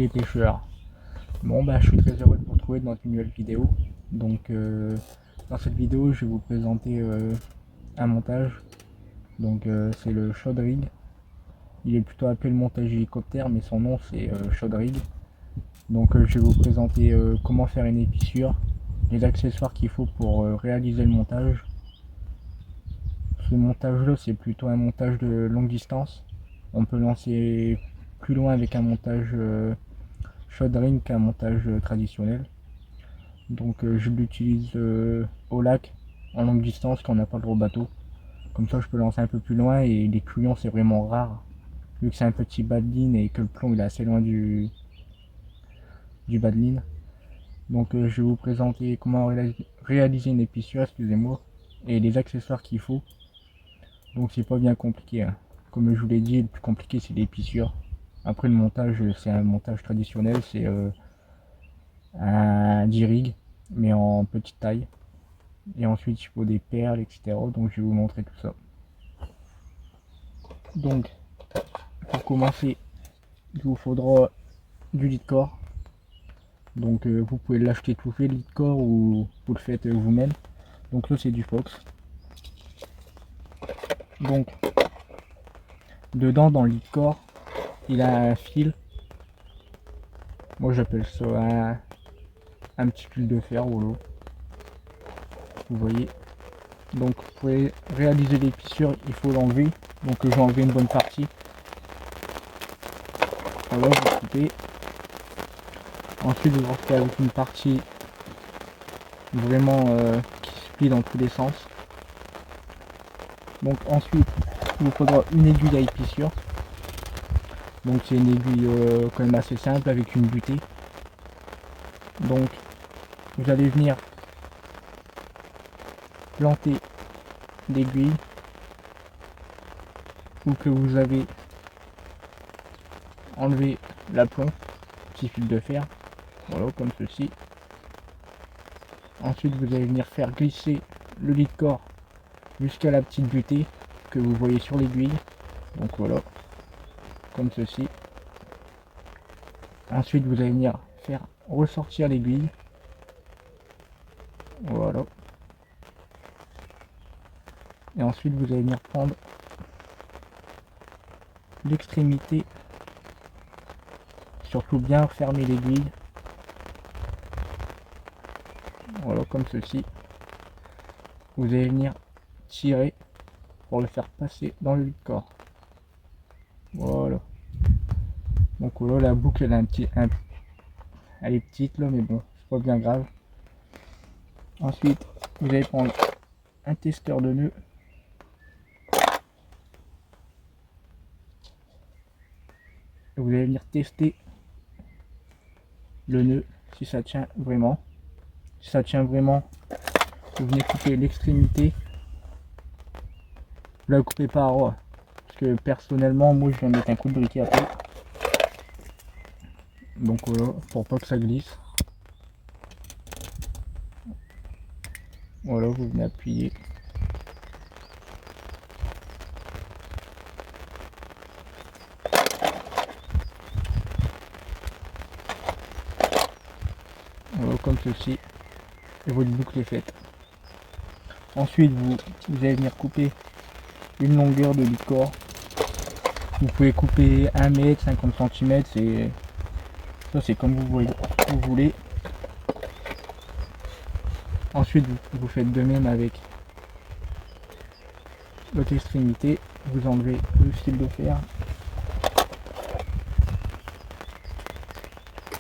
pêcheurs. Bon bah je suis très heureux de vous retrouver dans une nouvelle vidéo. Donc dans cette vidéo je vais vous présenter un montage. Donc c'est le Shod Rig. Il est plutôt appelé le montage hélicoptère mais son nom c'est Shod Rig. Donc je vais vous présenter comment faire une épissure, les accessoires qu'il faut pour réaliser le montage. Ce montage là c'est plutôt un montage de longue distance. On peut lancer plus loin avec un montage Shod Rig qu'un montage traditionnel. Donc je l'utilise au lac en longue distance quand on n'a pas le gros bateau. Comme ça je peux lancer un peu plus loin et les couillons c'est vraiment rare. Vu que c'est un petit badline et que le plomb il est assez loin du badline. Donc je vais vous présenter comment réaliser une épissure, excusez-moi, et les accessoires qu'il faut. Donc c'est pas bien compliqué, hein. Comme je vous l'ai dit, le plus compliqué c'est l'épissure. Après le montage c'est un montage traditionnel, c'est un J-rig mais en petite taille. Et ensuite il faut des perles, etc. Donc je vais vous montrer tout ça. Donc pour commencer, il vous faudra du lit de corps. Donc vous pouvez l'acheter tout fait, le lit de corps, ou vous le faites vous-même. Donc là c'est du Fox. Donc dedans dans le lit de corps, il a un fil. Moi j'appelle ça un petit fil de fer, voilà. Vous voyez. Donc pour réaliser l'épissure, il faut l'enlever. Donc je vais enlever une bonne partie. Voilà, vous coupez. Ensuite vous referez avec une partie vraiment qui se plie dans tous les sens. Donc ensuite il vous faudra une aiguille à épissure. Donc c'est une aiguille quand même assez simple avec une butée. Donc vous allez venir planter l'aiguille ou que vous avez enlevé l'aplomb, petit fil de fer, voilà comme ceci. Ensuite vous allez venir faire glisser le lit de corps jusqu'à la petite butée que vous voyez sur l'aiguille. Donc voilà, comme ceci. Ensuite vous allez venir faire ressortir l'aiguille. Voilà. Et ensuite vous allez venir prendre l'extrémité, surtout bien fermer l'aiguille. Voilà, comme ceci. Vous allez venir tirer pour le faire passer dans le corps. Voilà. Donc voilà, la boucle elle a elle est petite là, mais bon, c'est pas bien grave. Ensuite, vous allez prendre un testeur de nœuds. Et vous allez venir tester le nœud si ça tient vraiment. Si ça tient vraiment, vous venez couper l'extrémité. Vous la coupez pas à ras, parce que personnellement, moi je viens de mettre un coup de briquet après. Donc voilà, pour pas que ça glisse. Voilà, vous venez appuyer. Voilà, comme ceci. Et votre boucle est faite. Ensuite, vous allez venir couper une longueur de lit de corps. Vous pouvez couper 1 mètre, 50 cm, ça c'est comme vous voulez. Ensuite, vous faites de même avec l'autre extrémité. Vous enlevez le fil de fer.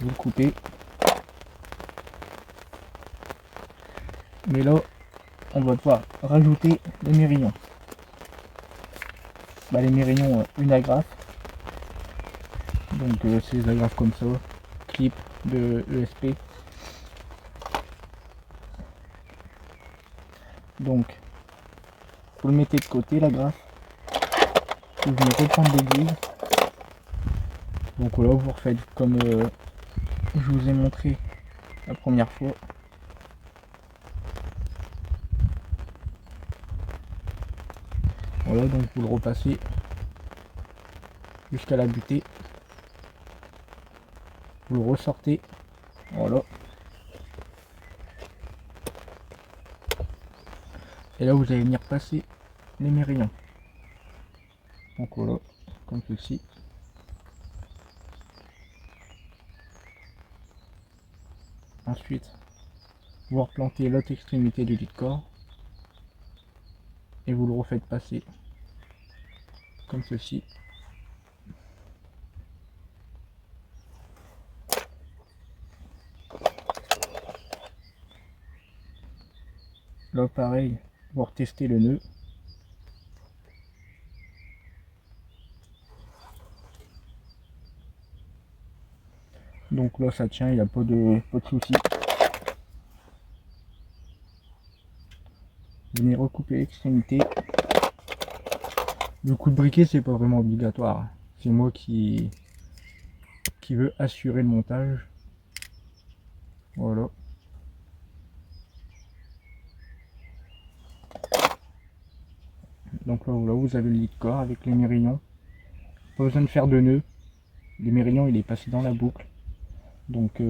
Vous le coupez. Mais là, on va devoir rajouter les mérillons. Les mérillons, une agrafe. Donc c'est des agrafes comme ça, clip de ESP. Donc vous le mettez de côté l'agrafe. Vous venez reprendre l'aiguille. Donc là vous refaites comme je vous ai montré la première fois. Voilà, donc vous le repassez jusqu'à la butée. vous le ressortez, voilà. Et là vous allez venir passer les mérillons. Donc voilà, comme ceci. Ensuite, vous replantez l'autre extrémité du lit de corps et vous le refaites passer comme ceci. Là pareil, vous retestez le nœud. Donc là ça tient, il n'y a pas de souci. Vous venez recouper l'extrémité. Le coup de briquet c'est pas vraiment obligatoire. C'est moi qui veut assurer le montage. Voilà. Donc là voilà, vous avez le lit de corps avec les mérillons. Pas besoin de faire de nœud. Les mérillons il est passé dans la boucle. Donc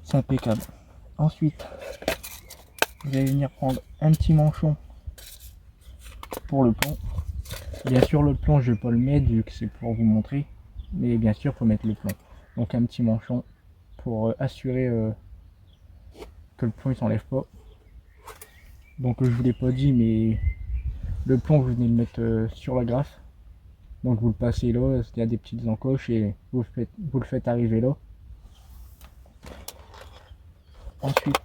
c'est impeccable. Ensuite, vous allez venir prendre un petit manchon pour le plomb. Bien sûr le plomb je vais pas le mettre vu que c'est pour vous montrer. Mais bien sûr il faut mettre le plomb. Donc un petit manchon pour assurer que le plomb il s'enlève pas. Donc je vous l'ai pas dit mais le plomb vous venez le mettre sur la graffe. Donc vous le passez là, il y a des petites encoches et vous le faites arriver là. Ensuite,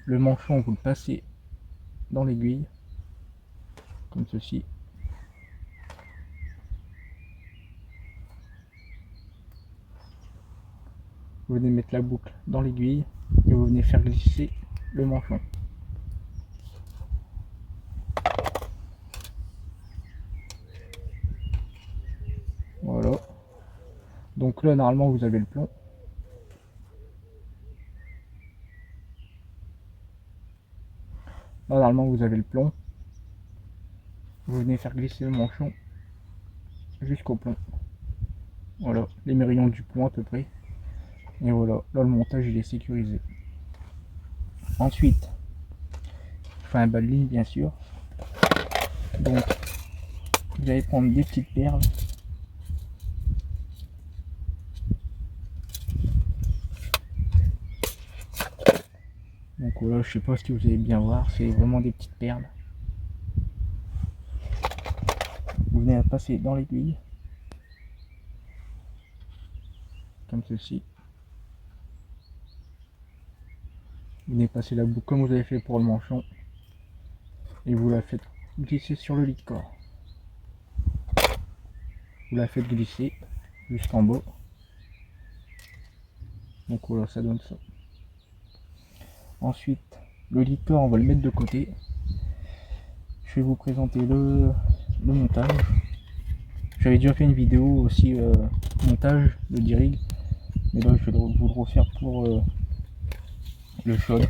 le manchon vous le passez dans l'aiguille, comme ceci. Vous venez mettre la boucle dans l'aiguille et vous venez faire glisser le manchon. Voilà. Donc là normalement vous avez le plomb. Là normalement vous avez le plomb. Vous venez faire glisser le manchon jusqu'au plomb. Voilà, les mérillons du plomb à peu près. Et voilà, là le montage il est sécurisé. Ensuite, je fais un bas de ligne bien sûr. Donc vous allez prendre des petites perles. Donc voilà, je sais pas si vous allez bien voir, c'est vraiment des petites perles. Vous venez à passer dans l'aiguille, comme ceci. Vous venez passer la boucle comme vous avez fait pour le manchon. Et vous la faites glisser sur le lit de corps. Vous la faites glisser jusqu'en bas. Donc voilà, ça donne ça. Ensuite, le lit de corps, on va le mettre de côté. Je vais vous présenter le montage. J'avais déjà fait une vidéo aussi montage de D-Rig, mais là je vais vous le refaire pour le SHOD.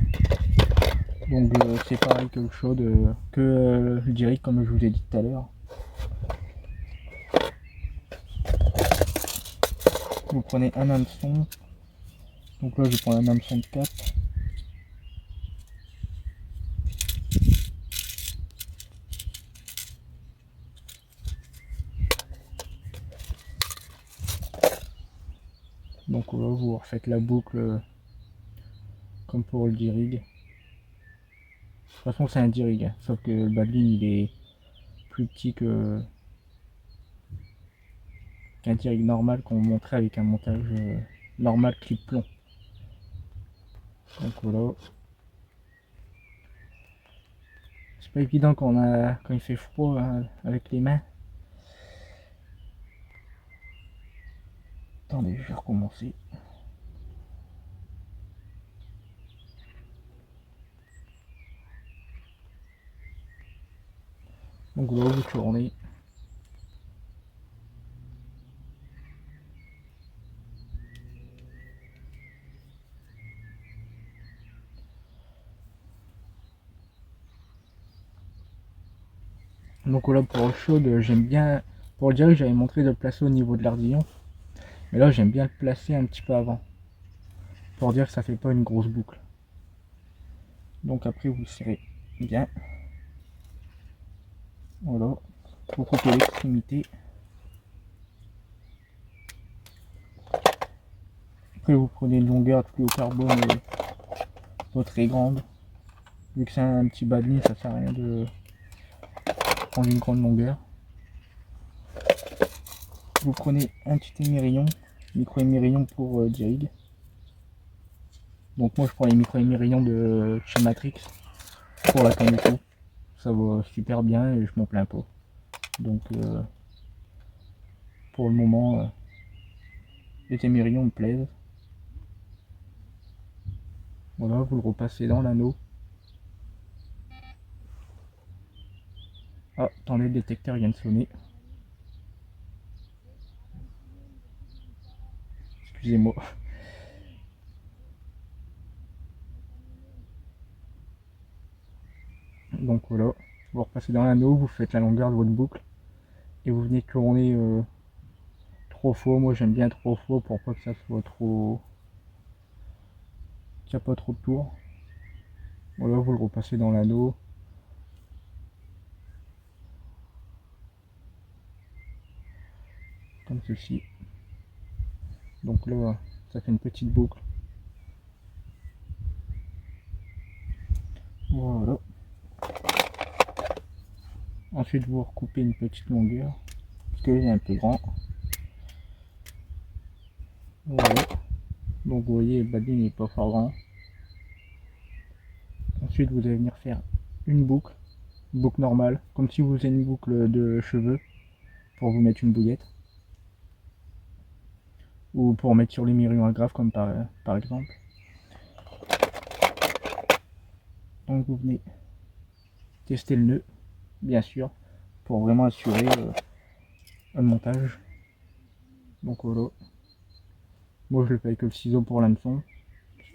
Donc c'est pareil que le SHOD, que le D-Rig comme je vous ai dit tout à l'heure. Vous prenez un hameçon. Donc là je vais prendre un hameçon de 4. Donc là vous refaites la boucle comme pour le D-Rig. De toute façon c'est un D-Rig, hein, sauf que le bas de ligne il est plus petit qu'un D-Rig normal qu'on montrait avec un montage normal clip plomb. Donc voilà. C'est pas évident quand il fait froid hein, avec les mains. Attendez, je vais recommencer. Donc là vous tournez. Donc là pour le SHOD, j'aime bien Pour dire que j'avais montré de le placer au niveau de l'ardillon. Mais là j'aime bien le placer un petit peu avant. Pour dire que ça fait pas une grosse boucle. Donc après vous serrez bien. Voilà. Vous coupez l'extrémité. Après vous prenez une longueur de fluocarbone pas très grande. Vu que c'est un petit bas de ligne, ça sert à rien de prendre une grande longueur. Vous prenez un petit émerillon, micro-émerillon pour Dirig. Donc moi je prends les micro-émerillons de chez Matrix pour la Kaneko. Ça va super bien et je m'en plains pas. Donc pour le moment, les émerillons me plaisent. Voilà, vous le repassez dans l'anneau. Ah, attendez, le détecteur vient de sonner. Excusez-moi. Donc voilà, vous repassez dans l'anneau, vous faites la longueur de votre boucle et vous venez tourner 3 fois. Moi j'aime bien 3 fois pour pas que ça soit trop, qu'il n'y a pas trop de tours. Voilà, vous le repassez dans l'anneau. Comme ceci. Donc là, ça fait une petite boucle. Voilà. Ensuite, vous recoupez une petite longueur, parce qu'il est un peu grand. Voilà. Donc vous voyez, le badin n'est pas fort grand. Ensuite, vous allez venir faire une boucle normale, comme si vous faisiez une boucle de cheveux, pour vous mettre une bouillette. Ou pour mettre sur les mirions agrafes, comme par exemple. Donc vous venez tester le nœud, bien sûr, pour vraiment assurer un montage. Donc voilà. Moi je le fais avec le ciseau pour l'hameçon, parce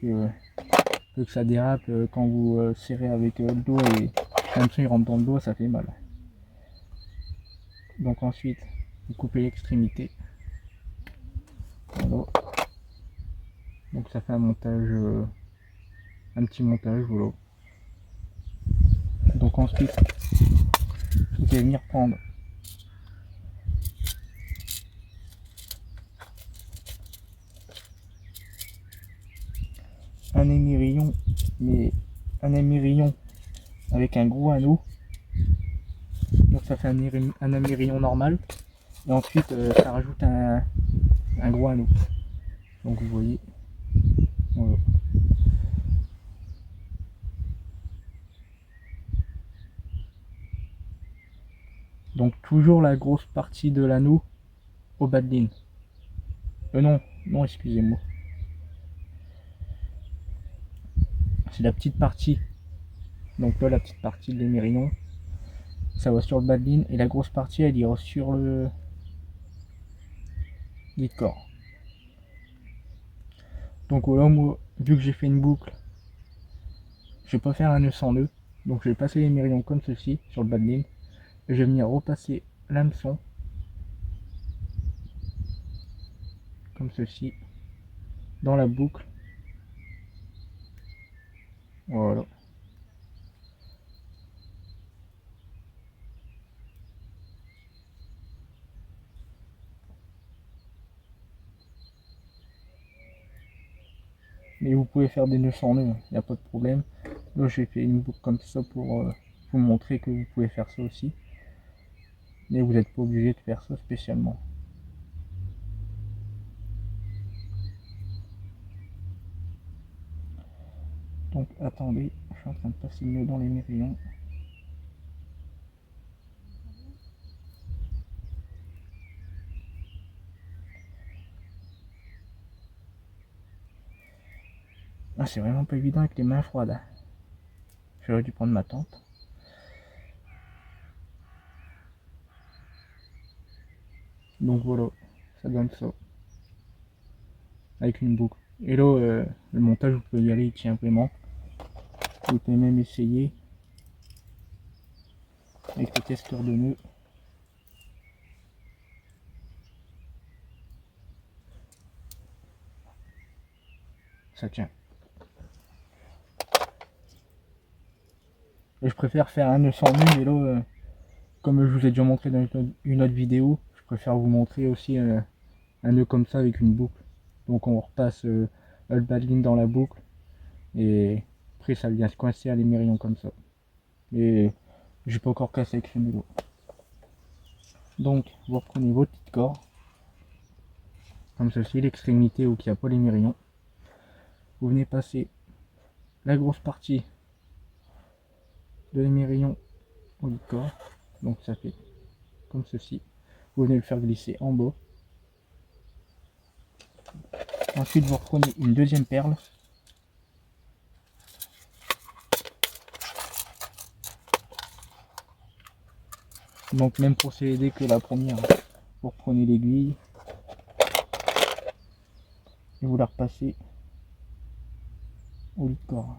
que ça dérape quand vous serrez avec le dos et l'hameçon il rentre dans le dos, ça fait mal. Donc ensuite, vous coupez l'extrémité. Voilà. Donc ça fait un montage, un petit montage, voilà. Donc ensuite, vous allez venir prendre un émerillon, mais un émerillon avec un gros anneau. Donc ça fait un émerillon normal. Et ensuite, ça rajoute un gros anneau. Donc vous voyez, voilà. Donc toujours la grosse partie de l'anneau au bas de ligne. Non, excusez-moi. C'est la petite partie. Donc là, la petite partie de l'émerillon, ça va sur le bas de ligne. Et la grosse partie, elle ira sur le lit de corps. Donc voilà, moi, vu que j'ai fait une boucle, je vais pas faire un nœud sans nœud. Donc je vais passer l'émerillon comme ceci, sur le bas de ligne. Et je vais venir repasser l'hameçon, comme ceci, dans la boucle. Voilà. Mais vous pouvez faire des nœuds sans nœuds, il n'y a pas de problème. Là j'ai fait une boucle comme ça pour vous montrer que vous pouvez faire ça aussi. Mais vous n'êtes pas obligé de faire ça spécialement. Donc attendez, je suis en train de passer le nœud dans les mérillons. Ah, c'est vraiment pas évident avec les mains froides. J'aurais dû prendre ma tente. Donc voilà, ça donne ça. Avec une boucle. Et là, le montage, vous pouvez y aller, il tient vraiment. Vous pouvez même essayer avec le testeur de nœuds. ça tient. Et je préfère faire un nœud sans nœud, mais là, comme je vous ai déjà montré dans une autre vidéo, je préfère vous montrer aussi un nœud comme ça avec une boucle. Donc on repasse le badline dans la boucle et après ça vient se coincer à l'émerillon comme ça. Et j'ai pas encore cassé avec ce nœud. Donc vous reprenez votre petite corde comme ceci, l'extrémité où il n'y a pas l'émerillon. Vous venez passer la grosse partie de l'émerillon au bout de corde, donc ça fait comme ceci. Vous venez le faire glisser en bas. Ensuite vous reprenez une deuxième perle. Donc même procédé que la première. Vous reprenez l'aiguille et vous la repassez au lit de corde.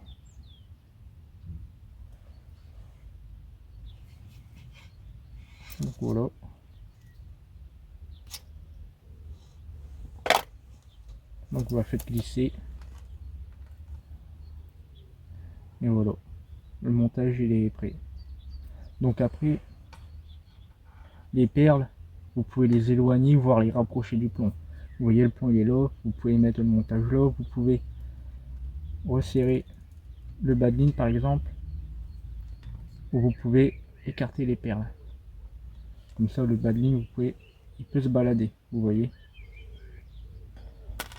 Donc voilà. Donc vous la faites glisser. Et voilà. Le montage il est prêt. Donc après, les perles, vous pouvez les éloigner, voire les rapprocher du plomb. Vous voyez le plomb il est là, vous pouvez mettre le montage là, vous pouvez resserrer le badline par exemple, ou vous pouvez écarter les perles. Comme ça le badline il peut se balader, vous voyez.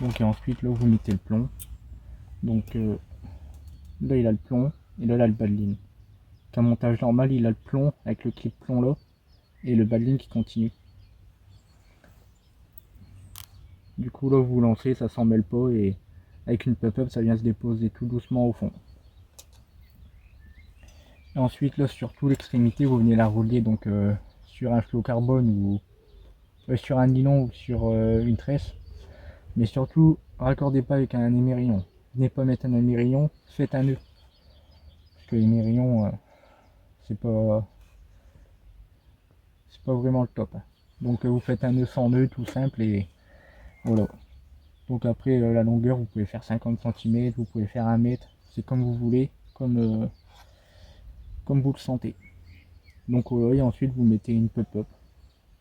Donc et ensuite là vous mettez le plomb. Donc là il a le plomb et là il a le badline. Qu'un montage normal il a le plomb avec le clip plomb là et le badline qui continue. Du coup là vous lancez, ça s'en mêle pas et avec une pop-up ça vient se déposer tout doucement au fond. Et ensuite là sur toute l'extrémité vous venez la relier donc sur un fluocarbone ou sur un nylon ou sur une tresse. Mais surtout raccordez pas avec un émerillon. Venez pas mettre un émerillon, faites un nœud. Parce que l'émerillon c'est pas vraiment le top. Donc vous faites un nœud sans nœud tout simple et voilà. Donc après la longueur vous pouvez faire 50 cm, vous pouvez faire 1 mètre, c'est comme vous voulez, comme vous le sentez. Donc voilà, et ensuite vous mettez une pop-up.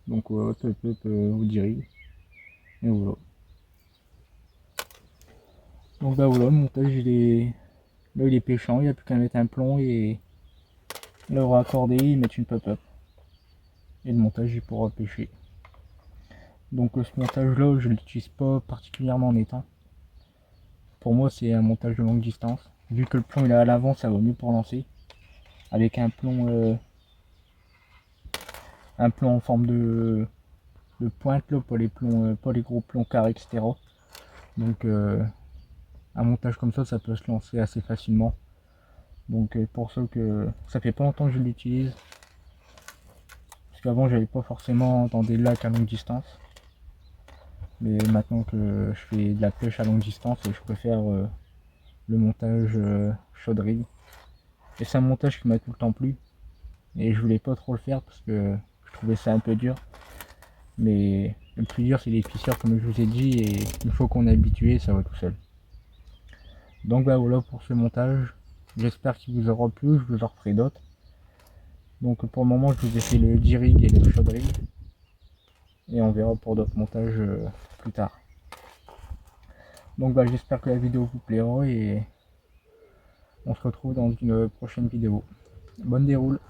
Donc pop-up vous direz. Et voilà. Donc bah voilà, le montage là il est péchant, il n'y a plus qu'à mettre un plomb et le raccorder et mettre une pop-up. Et le montage il pourra pêcher. Donc ce montage là je l'utilise pas particulièrement en étang. Pour moi c'est un montage de longue distance. Vu que le plomb il est à l'avant, ça vaut mieux pour lancer. Avec un plomb en forme de pointe là, pas les plombs, pas les gros plombs carrés, etc. Donc un montage comme ça peut se lancer assez facilement. Donc pour ça que ça fait pas longtemps que je l'utilise. Parce qu'avant j'avais pas forcément dans des lacs à longue distance. Mais maintenant que je fais de la pêche à longue distance, je préfère le montage shot rig. Et c'est un montage qui m'a tout le temps plu. Et je voulais pas trop le faire parce que je trouvais ça un peu dur. Mais le plus dur c'est les fissures comme je vous ai dit, et une fois qu'on est habitué ça va tout seul. Donc bah voilà pour ce montage. J'espère qu'il vous aura plu, je vous en referai d'autres. Donc pour le moment je vous ai fait le J-Rig et le shot rig. Et on verra pour d'autres montages plus tard. Donc bah j'espère que la vidéo vous plaira et on se retrouve dans une prochaine vidéo. Bonne déroule.